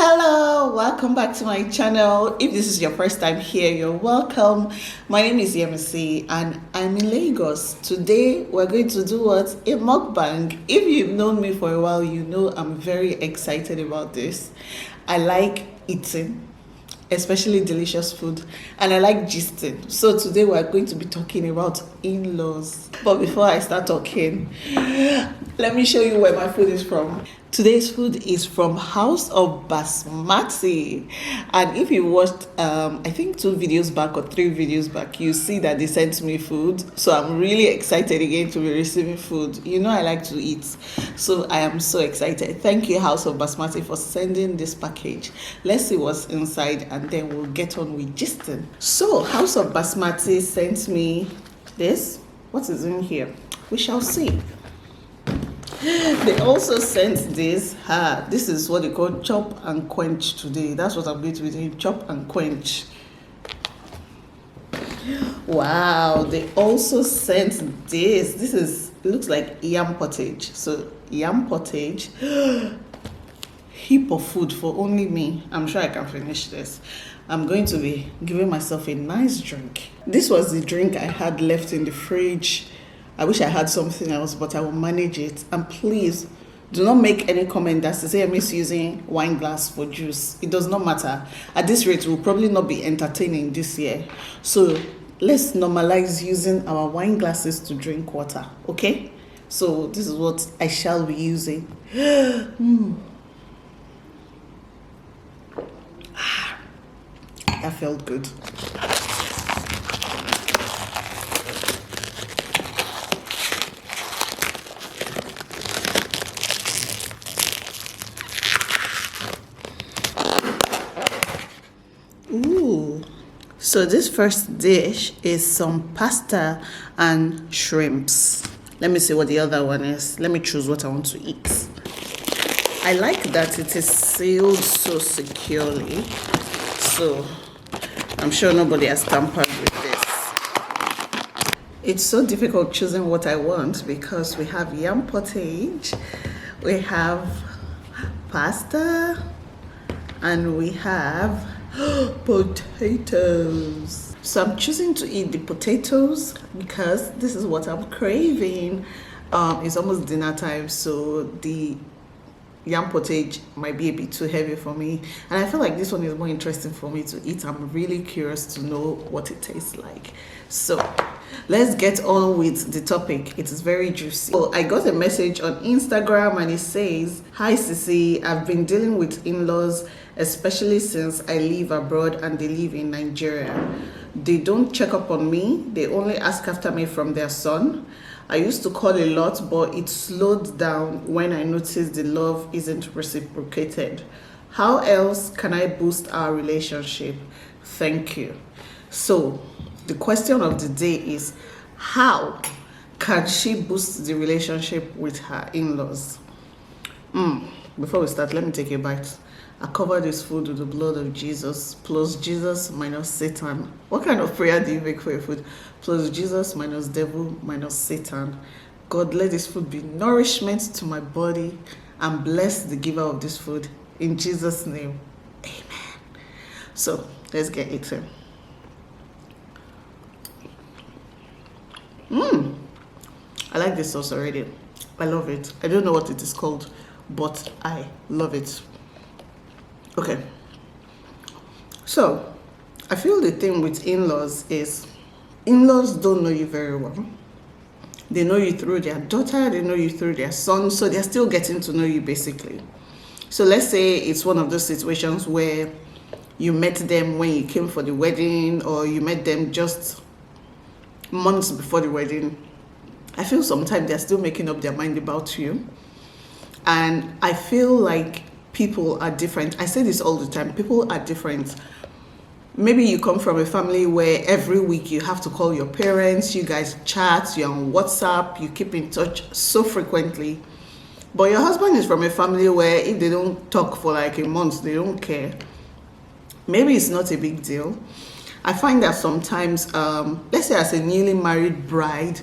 Hello, welcome back to my channel. If this is your first time here, you're welcome. My name is Yemisi and I'm in Lagos. Today we're going to do what? A mukbang. If you've known me for a while, you know I'm very excited about this. I like eating, especially delicious food, and I like gisting. So today we're going to be talking about in-laws. But before I start talking, let me show you where my food is from. Today's food is from House of BASMATI, and if you watched I think 2 videos back or 3 videos back, you see that they sent me food. So I'm really excited again to be receiving food. You know I like to eat, so I am so excited. Thank you, House of BASMATI, for sending this package. Let's see what's inside and then we'll get on with gisting. So House of BASMATI sent me this. What is in here? We shall see. They also sent this. This is what they call chop and quench today. That's what I'm going to be doing, chop and quench. Wow, they also sent this. It looks like yam pottage. So yam pottage, heap of food for only me. I'm sure I can finish this. I'm going to be giving myself a nice drink. This was the drink I had left in the fridge. I wish I had something else, but I will manage it. And please, do not make any comment that says, hey, I'm using wine glass for juice. It does not matter. At this rate, we'll probably not be entertaining this year. So let's normalize using our wine glasses to drink water, okay? So this is what I shall be using. That felt good. Ooh. So this first dish is some pasta and shrimps. Let me see what the other one is. Let me choose what I want to eat. I like that it is sealed so securely. So I'm sure nobody has tampered with this. It's so difficult choosing what I want because we have yam pottage, we have pasta, and we have potatoes. So I'm choosing to eat the potatoes because this is what I'm craving. It's almost dinner time, so the yam pottage might be a bit too heavy for me, and I feel like this one is more interesting for me to eat. I'm really curious to know what it tastes like. So let's get on with the topic. It is very juicy. So I got a message on Instagram and it says, hi Sisi, I've been dealing with in-laws, especially since I live abroad and they live in Nigeria. They don't check up on me. They only ask after me from their son. I used to call a lot, but it slowed down when I noticed the love isn't reciprocated. How else can I boost our relationship? Thank you. So the question of the day is, how can she boost the relationship with her in-laws? Before we start, let me take a bite. I cover this food with the blood of Jesus, plus Jesus minus Satan. What kind of prayer do you make for your food? Plus Jesus minus devil minus Satan. God, let this food be nourishment to my body and bless the giver of this food. In Jesus' name, amen. So let's get eating. I like this sauce already. I love it. I don't know what it is called, but I love it. Okay, so I feel the thing with in-laws is in-laws don't know you very well. They know you through their daughter, they know you through their son, so they're still getting to know you basically. So let's say it's one of those situations where you met them when you came for the wedding, or you met them just months before the wedding. I feel sometimes they're still making up their mind about you, and I feel like people are different. I say this all the time. People are different. Maybe you come from a family where every week you have to call your parents, you guys chat, you're on WhatsApp, you keep in touch so frequently. But your husband is from a family where if they don't talk for like a month, they don't care. Maybe it's not a big deal. I find that sometimes, let's say as a newly married bride,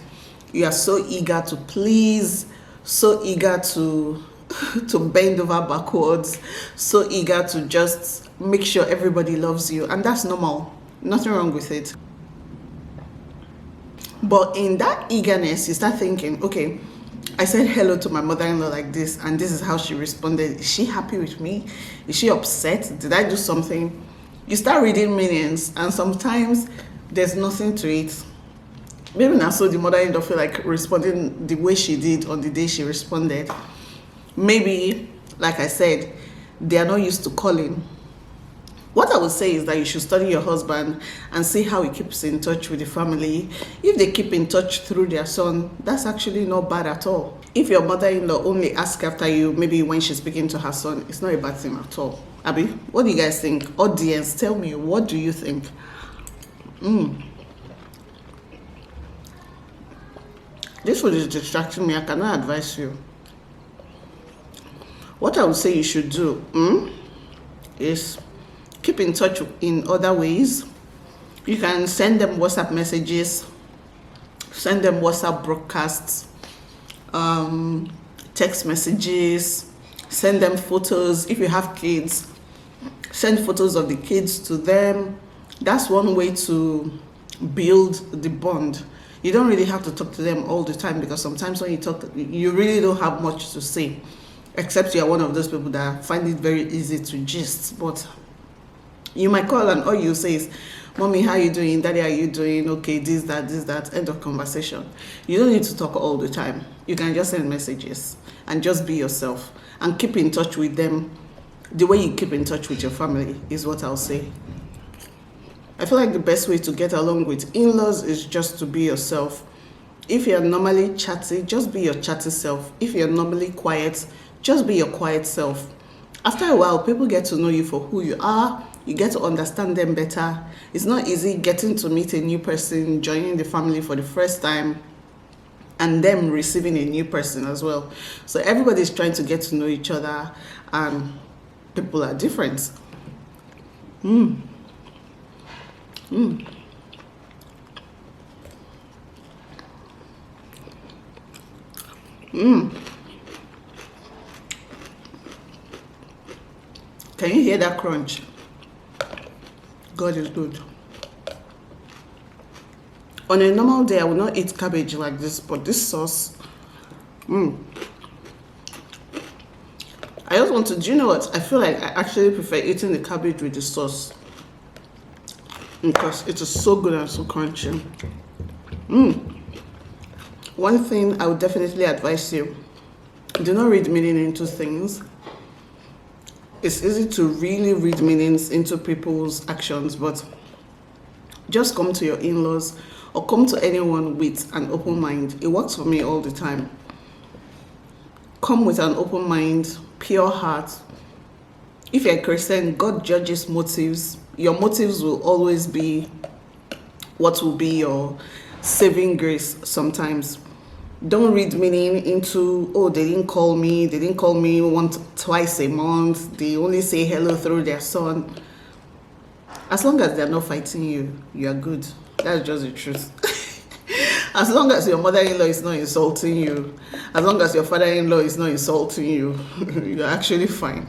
you are so eager to please, so eager to to bend over backwards, so eager to just make sure everybody loves you, and that's normal. Nothing wrong with it. But in that eagerness, you start thinking, okay, I said hello to my mother-in-law like this, and this is how she responded. Is she happy with me? Is she upset? Did I do something? You start reading meanings, and sometimes there's nothing to it. Maybe now so the mother-in-law feel like responding the way she did on the day she responded. Maybe, like I said, they are not used to calling. What I would say is that you should study your husband and see how he keeps in touch with the family. If they keep in touch through their son, that's actually not bad at all. If your mother-in-law only asks after you, maybe when she's speaking to her son, it's not a bad thing at all. Abby, what do you guys think? Audience, tell me, what do you think? This food is distracting me. I cannot advise you. What I would say you should do is keep in touch in other ways. You can send them WhatsApp messages, send them WhatsApp broadcasts, text messages, send them photos. If you have kids, send photos of the kids to them. That's one way to build the bond. You don't really have to talk to them all the time, because sometimes when you talk, you really don't have much to say, except you are one of those people that find it very easy to gist. But you might call and all you say is, Mommy, how you doing? Daddy, how you doing? Okay, this, that, end of conversation. You don't need to talk all the time. You can just send messages and just be yourself and keep in touch with them the way you keep in touch with your family, is what I'll say. I feel like the best way to get along with in-laws is just to be yourself. If you're normally chatty, just be your chatty self. If you're normally quiet, just be your quiet self. After a while, people get to know you for who you are. You get to understand them better. It's not easy getting to meet a new person, joining the family for the first time, and them receiving a new person as well. So everybody's trying to get to know each other, and people are different. Can you hear that crunch? God is good. On a normal day, I would not eat cabbage like this, but this sauce, I just want to, do you know what? I feel like I actually prefer eating the cabbage with the sauce, because it is so good and so crunchy. One thing I would definitely advise you, do not read meaning into things. It's easy to really read meanings into people's actions, but just come to your in-laws or come to anyone with an open mind. It works for me all the time. Come with an open mind, pure heart. If you're a Christian, God judges motives. Your motives will always be what will be your saving grace sometimes. Don't read meaning into, oh, they didn't call me twice a month, they only say hello through their son. As long as they're not fighting you, you are good. That's just the truth. As long as your mother-in-law is not insulting you, as long as your father-in-law is not insulting you, you're actually fine.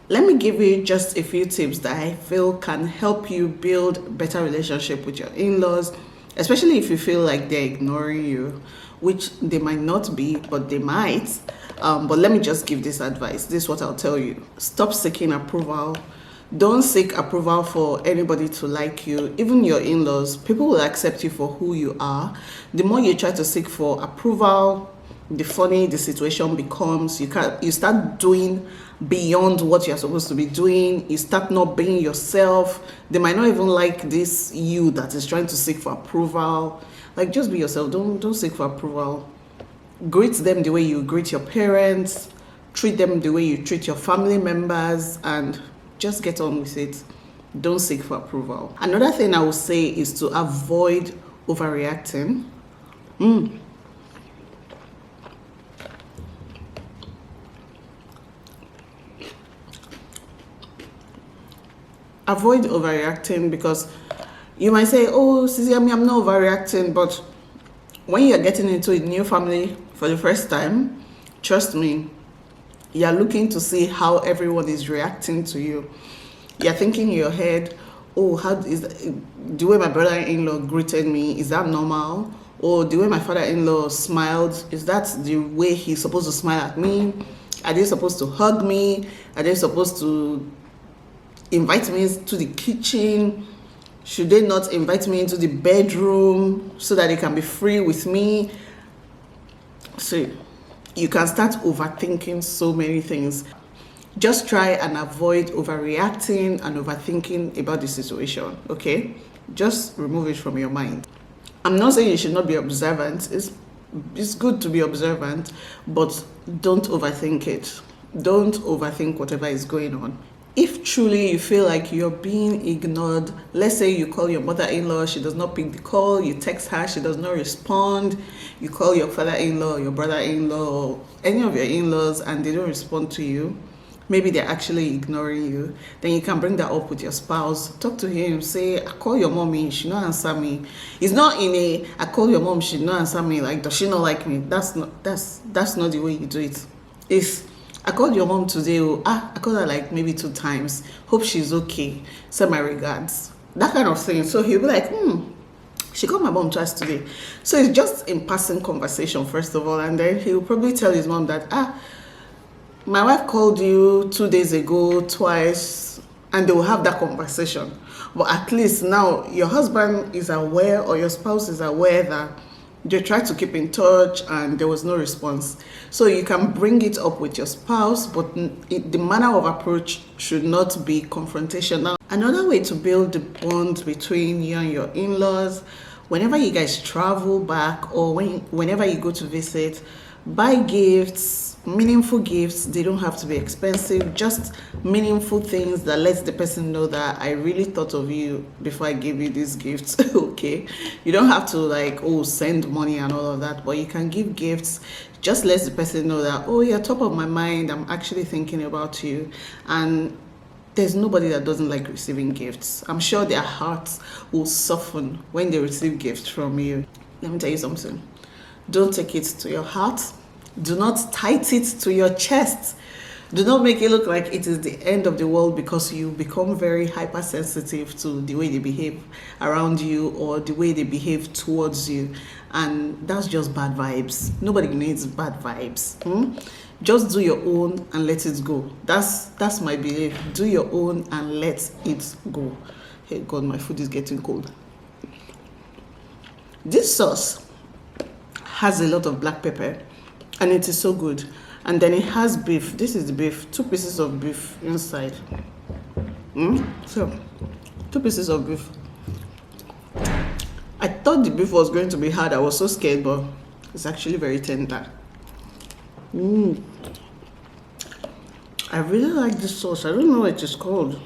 Let me give you just a few tips that I feel can help you build a better relationship with your in-laws, especially if you feel like they're ignoring you, which they might not be, but they might. But let me just give this advice. This is what I'll tell you. Stop seeking approval. Don't seek approval for anybody to like you. Even your in-laws, people will accept you for who you are. The more you try to seek for approval, the funny the situation becomes. You start doing beyond what you're supposed to be doing. You start not being yourself. They might not even like this you that is trying to seek for approval. Like, just be yourself. Don't seek for approval. Greet them the way you greet your parents. Treat them the way you treat your family members, and just get on with it. Don't seek for approval. Another thing I would say is to avoid overreacting. Avoid overreacting, because you might say, oh, sisiyemmie, I'm not overreacting, but when you're getting into a new family for the first time, trust me, you're looking to see how everyone is reacting to you. You're thinking in your head, oh, how is the way my brother-in-law greeted me, is that normal? Or the way my father-in-law smiled, is that the way he's supposed to smile at me? Are they supposed to hug me? Are they supposed to invite me to the kitchen? Should they not invite me into the bedroom so that they can be free with me? So you can start overthinking so many things. Just try and avoid overreacting and overthinking about the situation, okay? Just remove it from your mind. I'm not saying you should not be observant. It's good to be observant, but don't overthink it. Don't overthink whatever is going on. If truly you feel like you're being ignored, let's say you call your mother-in-law, she does not pick the call, you text her, she does not respond, you call your father-in-law, your brother-in-law, or any of your in-laws and they don't respond to you, maybe they're actually ignoring you, then you can bring that up with your spouse. Talk to him, say, I call your mommy, she not answer me. It's not in a, I call your mom, she not answer me, like, does she not like me? That's not the way you do it. It's, I called your mom today, I called her like maybe 2 times, hope she's okay, send my regards. That kind of thing. So he'll be like, she called my mom twice today. So it's just in passing conversation, first of all, and then he'll probably tell his mom that, my wife called you 2 days ago, twice, and they will have that conversation. But at least now your husband is aware or your spouse is aware that they tried to keep in touch and there was no response. So you can bring it up with your spouse, but the manner of approach should not be confrontational. Another way to build the bond between you and your in-laws, whenever you guys travel back or whenever you go to visit, buy gifts, meaningful gifts. They don't have to be expensive, just meaningful things that lets the person know that I really thought of you before I gave you these gifts. Okay, you don't have to like send money and all of that, but you can give gifts. Just lets the person know that you're top of my mind, I'm actually thinking about you. And there's nobody that doesn't like receiving gifts. I'm sure their hearts will soften when they receive gifts from you. Let me tell you something, don't take it to your heart. Do not tight it to your chest. Do not make it look like it is the end of the world because you become very hypersensitive to the way they behave around you or the way they behave towards you. And that's just bad vibes. Nobody needs bad vibes. Just do your own and let it go. That's my belief. Do your own and let it go. Hey God, my food is getting cold. This sauce has a lot of black pepper. And it is so good. And then it has beef. This is the beef. 2 pieces of beef inside. So, 2 pieces of beef. I thought the beef was going to be hard. I was so scared, but it's actually very tender. I really like this sauce. I don't know what it is called.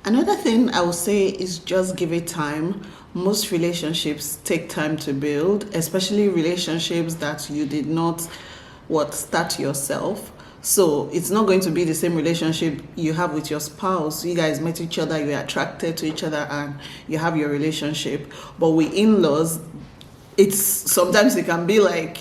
Another thing I would say is just give it time. Most relationships take time to build, especially relationships that you did not start yourself. So it's not going to be the same relationship you have with your spouse. You guys met each other, you were attracted to each other, and you have your relationship. But with in-laws, sometimes it can be like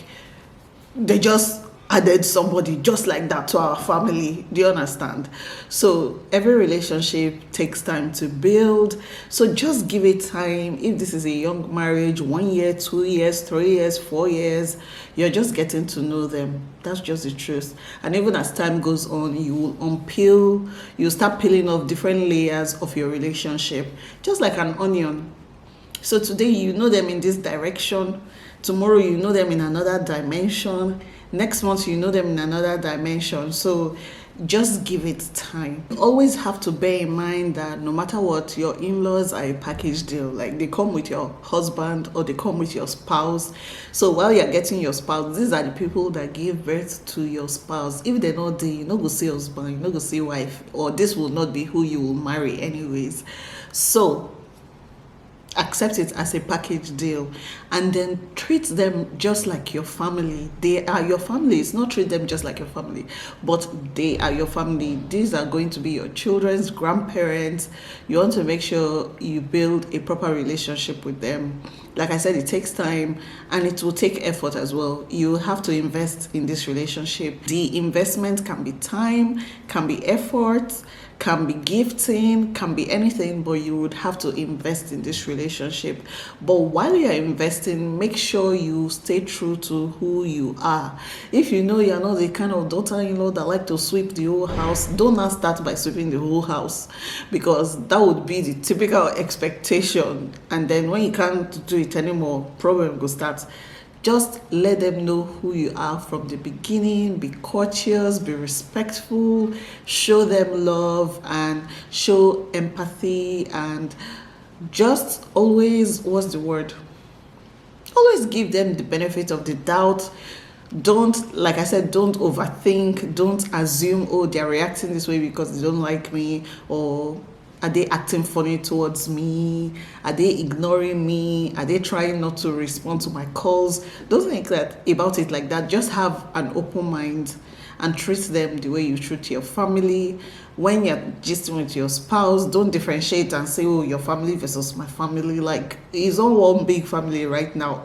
they just added somebody just like that to our family. Do you understand? So every relationship takes time to build. So just give it time. If this is a young marriage, 1 year, 2 years, 3 years, 4 years, you're just getting to know them. That's just the truth. And even as time goes on, you start peeling off different layers of your relationship, just like an onion. So today you know them in this direction, tomorrow you know them in another dimension, next month you know them in another dimension. So just give it time. You always have to bear in mind that no matter what, your in-laws are a package deal. Like they come with your husband or they come with your spouse. So while you're getting your spouse, these are the people that give birth to your spouse. If they're not there, you're not going to see husband, you're not going to see wife, or this will not be who you will marry anyways. So accept it as a package deal, and then treat them just like your family. They are your family. It's not treat them just like your family, but they are your family. These are going to be your children's grandparents. You want to make sure you build a proper relationship with them. Like I said, it takes time and it will take effort as well. You have to invest in this relationship. The investment can be time, can be effort, can be gifting, can be anything, but you would have to invest in this relationship. But while you're investing, make sure you stay true to who you are. If you know you're not the kind of daughter-in-law that like to sweep the whole house, don't now start by sweeping the whole house, because that would be the typical expectation. And then when you can't do it anymore, problem will start. Just let them know who you are from the beginning. Be courteous, be respectful, show them love and show empathy, and just always, what's the word? Always give them the benefit of the doubt. Don't, like I said, don't overthink. Don't assume, oh, they're reacting this way because they don't like me, or are they acting funny towards me? Are they ignoring me? Are they trying not to respond to my calls? Don't think about it like that. Just have an open mind and treat them the way you treat your family. When you're gisting with your spouse, don't differentiate and say, oh, your family versus my family. Like, it's all one big family right now.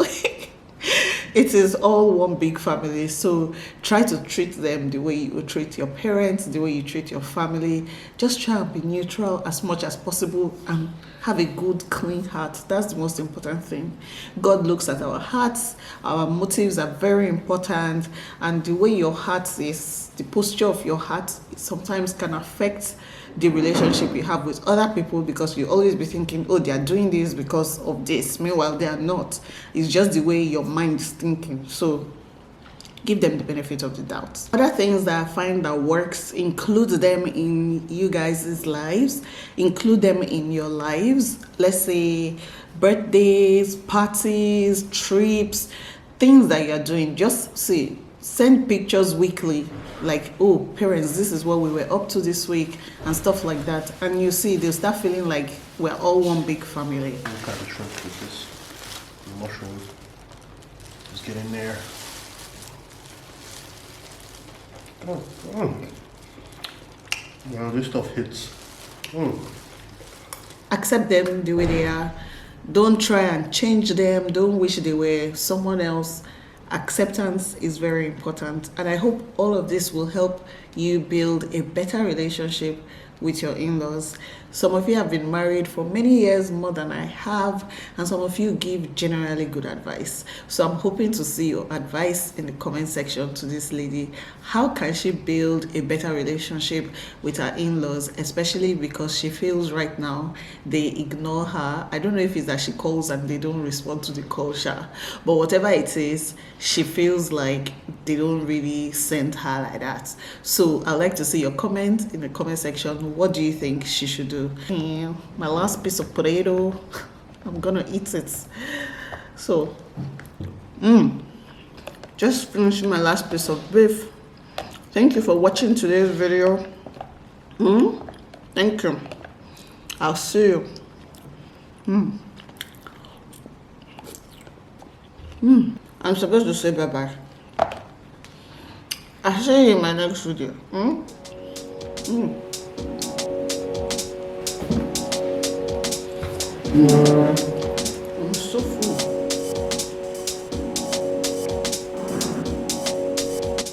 It is all one big family. So try to treat them the way you would treat your parents, the way you treat your family. Just try and be neutral as much as possible and have a good, clean heart. That's the most important thing. God looks at our hearts. Our motives are very important. And the way your heart is, the posture of your heart sometimes can affect the relationship you have with other people, because you always be thinking, oh, they are doing this because of this. Meanwhile, they are not. It's just the way your mind is thinking. So give them the benefit of the doubt. Other things that I find that works: include them in you guys' lives, include them in your lives. Let's say birthdays, parties, trips, things that you're doing. Just send pictures weekly, like, oh, parents, this is what we were up to this week, and stuff like that. And you see, they'll start feeling like we're all one big family. Look at the shrimp with this mushrooms. Just get in there. Wow, this stuff hits. Accept them the way they are. Don't try and change them. Don't wish they were someone else. Acceptance is very important, and I hope all of this will help you build a better relationship with your in-laws. Some of you have been married for many years, more than I have, and some of you give generally good advice. So I'm hoping to see your advice in the comment section to this lady. How can she build a better relationship with her in-laws, especially because she feels right now they ignore her? I don't know if it's that she calls and they don't respond to the call, but whatever it is, she feels like they don't really send her like that. So I'd like to see your comment in the comment section. What do you think she should do? My last piece of potato, I'm gonna eat it. So just finishing my last piece of beef. Thank you for watching today's video. Thank you. I'll see you. I'm supposed to say bye-bye. I'll see you in my next video. I'm so full.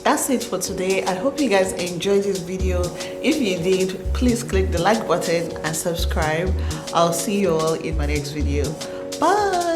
That's it for today. I hope you guys enjoyed this video. If you did, please click the like button and subscribe. I'll see you all in my next video. Bye.